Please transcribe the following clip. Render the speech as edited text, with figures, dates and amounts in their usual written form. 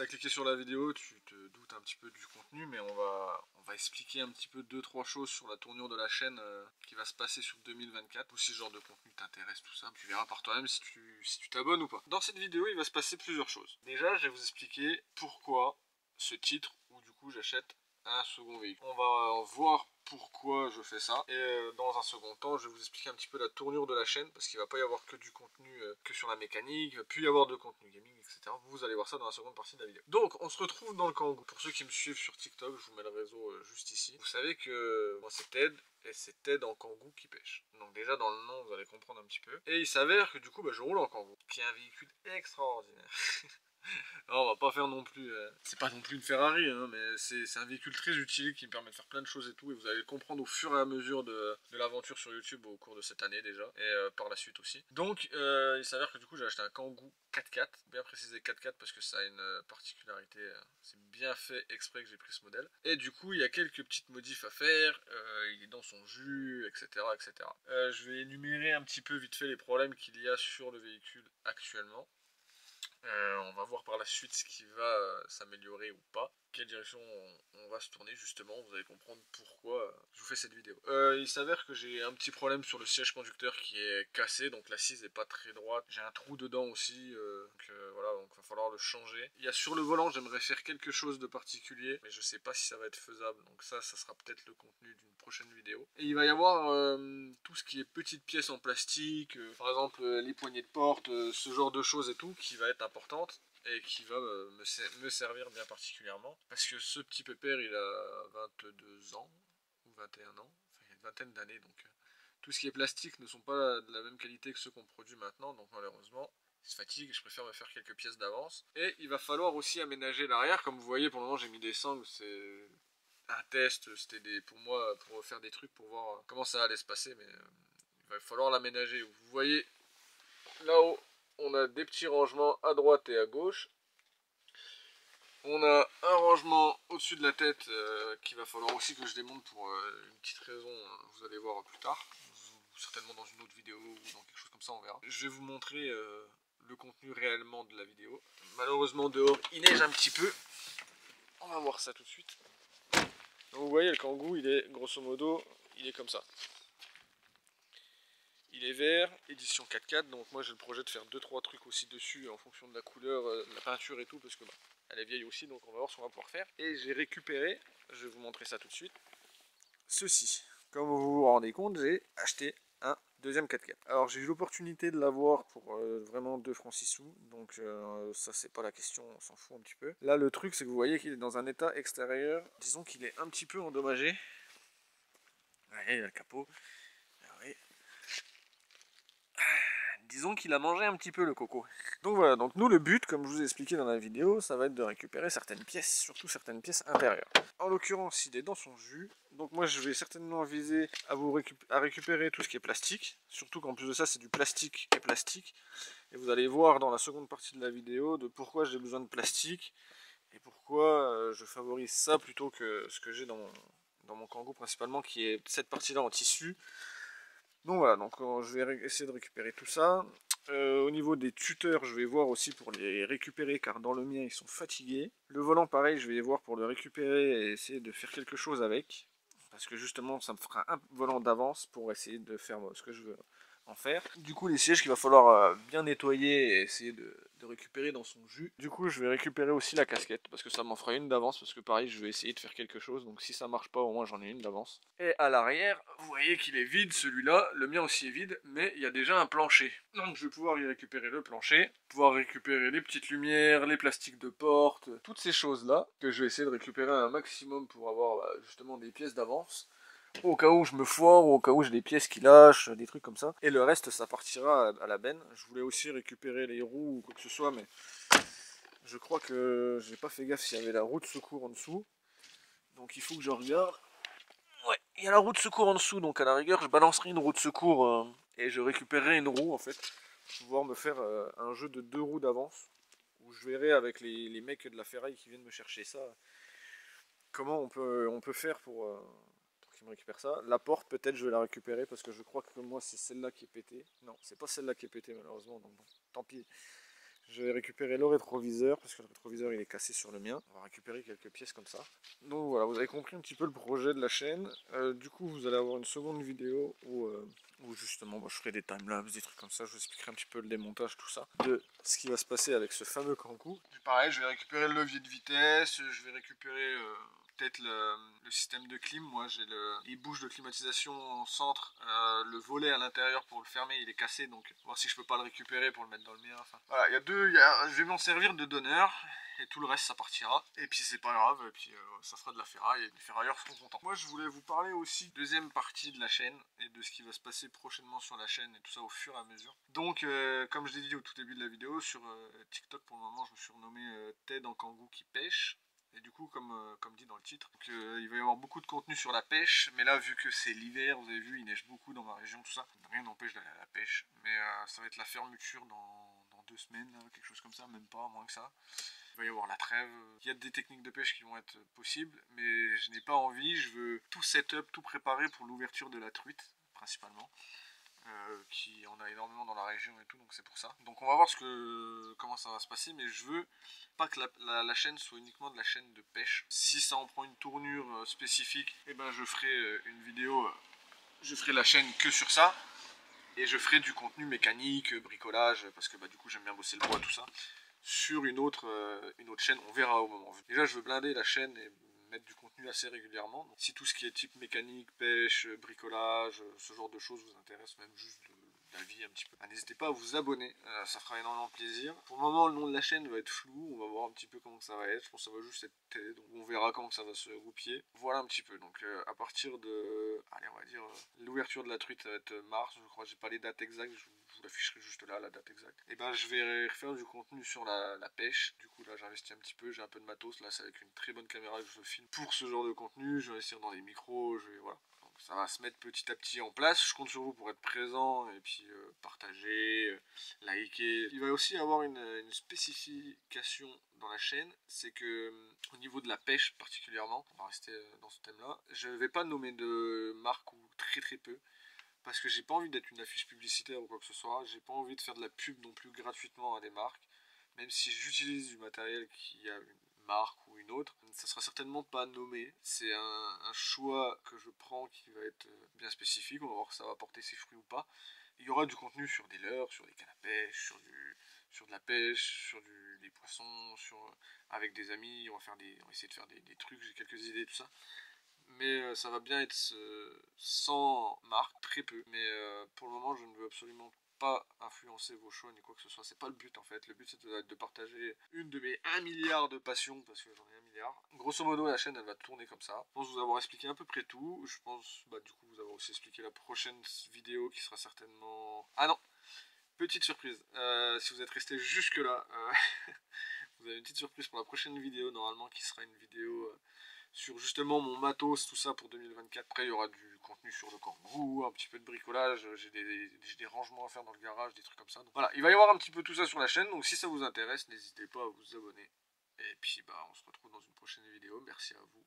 as cliqué sur la vidéo, tu te doutes un petit peu du contenu, mais on va expliquer un petit peu 2-3 choses sur la tournure de la chaîne qui va se passer sur 2024. Ou si ce genre de contenu t'intéresse, tout ça, tu verras par toi-même si tu t'abonnes ou pas. Dans cette vidéo, il va se passer plusieurs choses. Déjà, je vais vous expliquer pourquoi ce titre, où du coup j'achète un second véhicule. On va voir pourquoi je fais ça, et dans un second temps je vais vous expliquer un petit peu la tournure de la chaîne, parce qu'il va pas y avoir que du contenu que sur la mécanique, il va plus y avoir de contenu gaming, etc. Vous allez voir ça dans la seconde partie de la vidéo. Donc on se retrouve dans le Kangoo. Pour ceux qui me suivent sur TikTok, je vous mets le réseau juste ici. Vous savez que moi c'est Ted, et c'est Ted en Kangoo qui pêche. Donc déjà dans le nom vous allez comprendre un petit peu. Et il s'avère que du coup je roule en Kangoo, qui est un véhicule extraordinaire. Non, on va pas faire non plus, c'est pas non plus une Ferrari, hein, mais c'est un véhicule très utile qui me permet de faire plein de choses et tout, et vous allez le comprendre au fur et à mesure de l'aventure sur YouTube au cours de cette année déjà, et par la suite aussi. Donc il s'avère que du coup j'ai acheté un Kangoo 4x4, bien précisé 4x4 parce que ça a une particularité, c'est bien fait exprès que j'ai pris ce modèle, et du coup il y a quelques petites modifs à faire, il est dans son jus, etc. etc. Je vais énumérer un petit peu vite fait les problèmes qu'il y a sur le véhicule actuellement. On va voir par la suite ce qui va s'améliorer ou pas, quelle direction on va se tourner justement, vous allez comprendre pourquoi je vous fais cette vidéo. Il s'avère que j'ai un petit problème sur le siège conducteur qui est cassé, donc l'assise n'est pas très droite, j'ai un trou dedans aussi, voilà, donc il va falloir le changer. Il y a sur le volant, j'aimerais faire quelque chose de particulier, mais je sais pas si ça va être faisable, donc ça sera peut-être le contenu d'une prochaine vidéo. Et il va y avoir tout ce qui est petites pièces en plastique, par exemple les poignées de porte, ce genre de choses et tout, qui va être importante et qui va me servir bien particulièrement. Parce que ce petit pépère, il a 22 ans, ou 21 ans, enfin il y a une vingtaine d'années, donc tout ce qui est plastique ne sont pas de la même qualité que ceux qu'on produit maintenant, donc malheureusement, il se fatigue, je préfère me faire quelques pièces d'avance. Et il va falloir aussi aménager l'arrière, comme vous voyez pour le moment j'ai mis des sangles, c'est un test, c'était pour moi, pour faire des trucs, pour voir comment ça allait se passer, mais il va falloir l'aménager. Vous voyez, là-haut, on a des petits rangements à droite et à gauche. On a un rangement au-dessus de la tête qu'il va falloir aussi que je démonte pour une petite raison, vous allez voir plus tard, ou certainement dans une autre vidéo ou dans quelque chose comme ça, on verra. Je vais vous montrer le contenu réellement de la vidéo. Malheureusement dehors il neige un petit peu, on va voir ça tout de suite. Donc vous voyez le Kangoo, il est grosso modo, il est comme ça. Il est vert, édition 4x4, donc moi j'ai le projet de faire 2-3 trucs aussi dessus en fonction de la couleur, de la peinture et tout, parce que elle est vieille aussi, donc on va voir ce qu'on va pouvoir faire. Et j'ai récupéré, je vais vous montrer ça tout de suite, ceci. Comme vous vous rendez compte, j'ai acheté un deuxième 4x4. Alors j'ai eu l'opportunité de l'avoir pour vraiment 2 francs 6 sous, donc ça c'est pas la question, on s'en fout un petit peu. Là le truc c'est que vous voyez qu'il est dans un état extérieur, disons qu'il est un petit peu endommagé. Vous voyez le capot, disons qu'il a mangé un petit peu le coco. Donc voilà, donc nous le but, comme je vous ai expliqué dans la vidéo, ça va être de récupérer certaines pièces, surtout certaines pièces intérieures. En l'occurrence, il est dans son jus, donc moi je vais certainement viser à récupérer tout ce qui est plastique, surtout qu'en plus de ça c'est du plastique et plastique. Et vous allez voir dans la seconde partie de la vidéo de pourquoi j'ai besoin de plastique et pourquoi je favorise ça plutôt que ce que j'ai dans mon Kangoo principalement, qui est cette partie là en tissu. Donc voilà, donc je vais essayer de récupérer tout ça. Au niveau des tuteurs, je vais voir aussi pour les récupérer, car dans le mien ils sont fatigués. Le volant pareil, je vais voir pour le récupérer et essayer de faire quelque chose avec. Parce que justement ça me fera un volant d'avance pour essayer de faire ce que je veux en faire. Du coup les sièges qu'il va falloir bien nettoyer et essayer de récupérer dans son jus. Du coup je vais récupérer aussi la casquette parce que ça m'en fera une d'avance, parce que pareil je vais essayer de faire quelque chose, donc si ça marche pas au moins j'en ai une d'avance. Et à l'arrière vous voyez qu'il est vide celui-là, le mien aussi est vide, mais il y a déjà un plancher. Donc je vais pouvoir y récupérer le plancher, pouvoir récupérer les petites lumières, les plastiques de porte, toutes ces choses là que je vais essayer de récupérer un maximum pour avoir justement des pièces d'avance. Au cas où je me foire, ou au cas où j'ai des pièces qui lâchent, des trucs comme ça. Et le reste, ça partira à la benne. Je voulais aussi récupérer les roues ou quoi que ce soit, mais je crois que j'ai pas fait gaffe s'il y avait la roue de secours en dessous. Donc il faut que je regarde. Ouais, il y a la roue de secours en dessous, donc à la rigueur, je balancerai une roue de secours et je récupérerai une roue en fait. Pour pouvoir me faire un jeu de 2 roues d'avance. Où je verrai avec les mecs de la ferraille qui viennent me chercher ça. Comment on peut faire pour qu'il me récupère ça. La porte, peut-être je vais la récupérer parce que je crois que moi c'est celle-là qui est pétée. Non, c'est pas celle-là qui est pétée malheureusement, donc bon, tant pis. Je vais récupérer le rétroviseur parce que le rétroviseur il est cassé sur le mien. On va récupérer quelques pièces comme ça. Donc voilà, vous avez compris un petit peu le projet de la chaîne. Du coup, vous allez avoir une seconde vidéo où justement je ferai des timelapses, des trucs comme ça. Je vous expliquerai un petit peu le démontage, tout ça, de ce qui va se passer avec ce fameux Kangoo. Pareil, je vais récupérer le levier de vitesse, je vais récupérer peut-être le système de clim. Moi j'ai les bouches de climatisation en centre, le volet à l'intérieur pour le fermer il est cassé, donc voir si je peux pas le récupérer pour le mettre dans le mien. Enfin, voilà, je vais m'en servir de donneur et tout le reste ça partira, et puis c'est pas grave, et puis ça fera de la ferraille et les ferrailleurs seront contents. Moi je voulais vous parler aussi deuxième partie de la chaîne et de ce qui va se passer prochainement sur la chaîne et tout ça au fur et à mesure. Donc comme je l'ai dit au tout début de la vidéo, sur TikTok pour le moment je me suis renommé Ted en Kangoo qui pêche. Et du coup, comme dit dans le titre, donc, il va y avoir beaucoup de contenu sur la pêche. Mais là, vu que c'est l'hiver, vous avez vu, il neige beaucoup dans ma région, tout ça. Rien n'empêche d'aller à la pêche. Mais ça va être la fermeture dans 2 semaines, là, quelque chose comme ça, même pas, moins que ça. Il va y avoir la trêve. Il y a des techniques de pêche qui vont être possibles. Mais je n'ai pas envie, je veux tout setup, tout préparer pour l'ouverture de la truite, principalement. Qui en a énormément dans la région et tout, donc c'est pour ça. Donc on va voir comment ça va se passer, mais je veux pas que la chaîne soit uniquement de la chaîne de pêche. Si ça en prend une tournure spécifique, et ben je ferai une vidéo, je ferai la chaîne que sur ça, et je ferai du contenu mécanique, bricolage, parce que bah, du coup j'aime bien bosser le bois, tout ça, sur une autre chaîne, on verra au moment. Déjà je veux blinder la chaîne et mettre du contenu assez régulièrement. Donc, si tout ce qui est type mécanique, pêche, bricolage, ce genre de choses vous intéresse, même juste de la vie un petit peu, n'hésitez pas à vous abonner, ça fera énormément plaisir. Pour le moment le nom de la chaîne va être flou, on va voir un petit peu comment ça va être, je pense que ça va juste être télé, donc on verra comment ça va se goupiller. Voilà un petit peu, donc à partir de, allez on va dire, l'ouverture de la truite ça va être mars, je crois, j'ai pas les dates exactes, je vous l'afficherai juste là, la date exacte. Et ben je vais refaire du contenu sur la pêche, du coup là j'investis un petit peu, j'ai un peu de matos, là c'est avec une très bonne caméra que je filme pour ce genre de contenu, je vais investir dans les micros, voilà. Donc ça va se mettre petit à petit en place, je compte sur vous pour être présent et puis partager, liker. Il va aussi avoir une spécification dans la chaîne, c'est que au niveau de la pêche particulièrement, on va rester dans ce thème là, je ne vais pas nommer de marque ou très très peu, parce que j'ai pas envie d'être une affiche publicitaire ou quoi que ce soit, j'ai pas envie de faire de la pub non plus gratuitement à des marques, même si j'utilise du matériel qui a une marque ou une autre, ça sera certainement pas nommé, c'est un choix que je prends qui va être bien spécifique, on va voir si ça va porter ses fruits ou pas. Il y aura du contenu sur des leurres, sur des cannes à pêche, sur de la pêche, sur des poissons, avec des amis, on va essayer de faire des trucs, j'ai quelques idées, tout ça. Mais ça va bien être sans marque, très peu. Mais pour le moment, je ne veux absolument pas influencer vos choix ni quoi que ce soit. C'est pas le but en fait. Le but c'est de partager une de mes 1 milliard de passions, parce que j'en ai 1 milliard. Grosso modo, la chaîne elle va tourner comme ça. Je pense vous avoir expliqué à peu près tout. Je pense du coup vous avoir aussi expliqué la prochaine vidéo qui sera certainement. Ah non! Petite surprise. Si vous êtes resté jusque là, vous avez une petite surprise pour la prochaine vidéo normalement qui sera une vidéo sur justement mon matos, tout ça pour 2024. Après, il y aura du contenu sur le Kangoo, un petit peu de bricolage, j'ai des rangements à faire dans le garage, des trucs comme ça. Donc, voilà, il va y avoir un petit peu tout ça sur la chaîne, donc si ça vous intéresse, n'hésitez pas à vous abonner. Et puis, bah, on se retrouve dans une prochaine vidéo. Merci à vous.